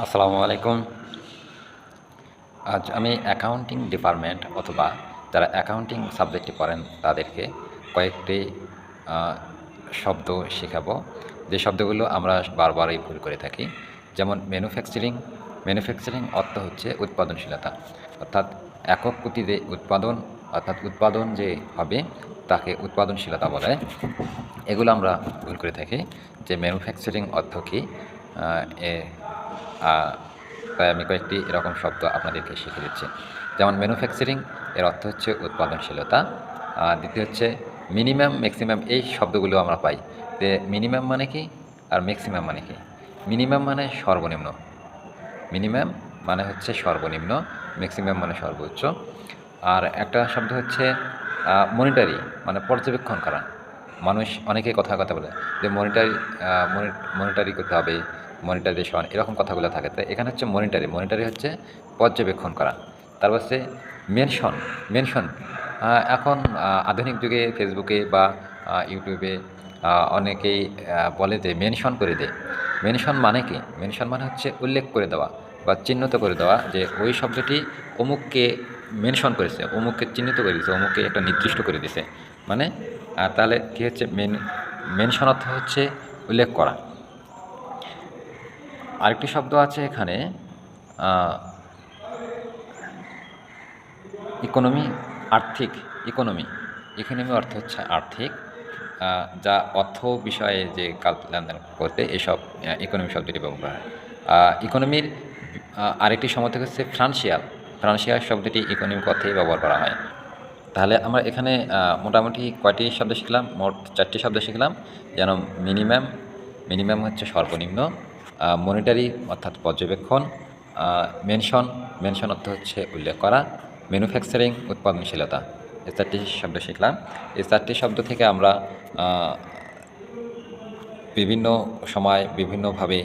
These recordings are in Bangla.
আসসালামু আলাইকুম। আজ আমি অ্যাকাউন্টিং ডিপার্টমেন্ট অথবা যারা অ্যাকাউন্টিং সাবজেক্টে পড়েন তাদেরকে কয়েকটি আ শব্দ শেখাবো। যে শব্দগুলো আমরা বারবারই ভুল করে থাকি। যেমন ম্যানুফ্যাকচারিং অর্থ হচ্ছে উৎপাদনশীলতা। অর্থাৎ একক গতিতে উৎপাদন অর্থাৎ উৎপাদন যে হবে তাকে উৎপাদনশীলতা বলে। এগুলো আমরা ভুল করে থাকি যে ম্যানুফ্যাকচারিং অর্থ কী? আ এ আ তাই আমি কয়েকটি এরকম শব্দ আপনাদেরকে শিখিয়ে দিচ্ছি। যেমন ম্যানুফ্যাকচারিং এর অর্থ হচ্ছে উৎপাদনশীলতা। দ্বিতীয় হচ্ছে মিনিমাম, ম্যাক্সিমাম এই শব্দগুলো আমরা পাই। যে মিনিমাম মানে কি? আর ম্যাক্সিমাম মানে কি? মিনিমাম মানে সর্বনিম্ন। মিনিমাম মানে হচ্ছে সর্বনিম্ন, ম্যাক্সিমাম মানে সর্বোচ্চ। আর একটা শব্দ হচ্ছে মনিটারি মানে পর্যবেক্ষণ করা। মানুষ অনেকেই কথা বলে যে মনিটারি করতে হবে, মনিটাইজেশন এরকম কথাগুলো থাকে। তো এখানে হচ্ছে মনিটারি হচ্ছে পর্যবেক্ষণ করা। তারপর হচ্ছে মেনশন এখন আধুনিক যুগে ফেসবুকে বা ইউটিউবে অনেকেই বলে যে মেনশন করে দে। মেনশন মানে কি? মেনশন মানে হচ্ছে উল্লেখ করে দেওয়া বা চিহ্নিত করে দেওয়া যে ওই শব্দটি অমুককে মেনশন করেছে, অমুককে চিহ্নিত করে দিয়েছে, অমুককে একটা নির্দিষ্ট করে দিয়েছে। মানে তাহলে কী হচ্ছে মেনশন অর্থ হচ্ছে উল্লেখ করা। আরেকটি শব্দ আছে এখানে ইকোনমি, আর্থিক। ইকোনমি অর্থ হচ্ছে আর্থিক, যা অর্থ বিষয়ে যে লেনদেন করতে এসব ইকোনমি শব্দটি ব্যবহার করা হয়। ইকোনমির আরেকটি সমার্থক হচ্ছে ফিনান্সিয়াল শব্দটি ইকোনমিক অর্থেই ব্যবহার করা হয়। তাহলে আমরা এখানে মোটামুটি কয়টি শব্দ শিখলাম? মোট 4টি শব্দ শিখলাম। যেন মিনিমাম হচ্ছে সর্বনিম্ন, মনিটারি অর্থাৎ পর্যবেক্ষণ, মেনশন অর্থ হচ্ছে উল্লেখ করা, ম্যানুফ্যাকচারিং উৎপাদনশীলতা। এই 4টি শব্দ শিখলাম। এই 4টি শব্দ থেকে আমরা বিভিন্ন সময় বিভিন্নভাবে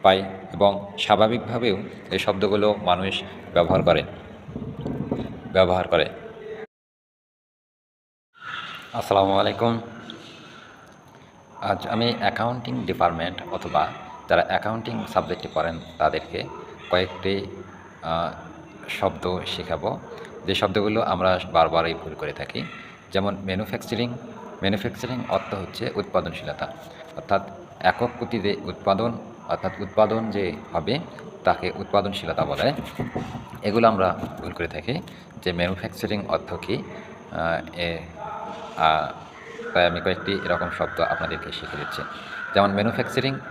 পাই এবং স্বাভাবিকভাবেও এই শব্দগুলো মানুষ ব্যবহার করে। আসসালামু আলাইকুম। আজ আমি অ্যাকাউন্টিং ডিপার্টমেন্ট অথবা যারা অ্যাকাউন্টিং সাবজেক্টে পড়েন তাদেরকে কয়েকটি শব্দ শেখাবো। যে শব্দগুলো আমরা বারবারই ভুল করে থাকি। যেমন ম্যানুফ্যাকচারিং অর্থ হচ্ছে উৎপাদনশীলতা। অর্থাৎ একক গতিতে উৎপাদন যে হবে তাকে উৎপাদনশীলতা বলে। এগুলো আমরা ভুল করে থাকি যে ম্যানুফ্যাকচারিং অর্থ কী? এ তাই আমি কয়েকটি এরকম শব্দ আপনাদেরকে শিখিয়ে দিচ্ছি। যেমন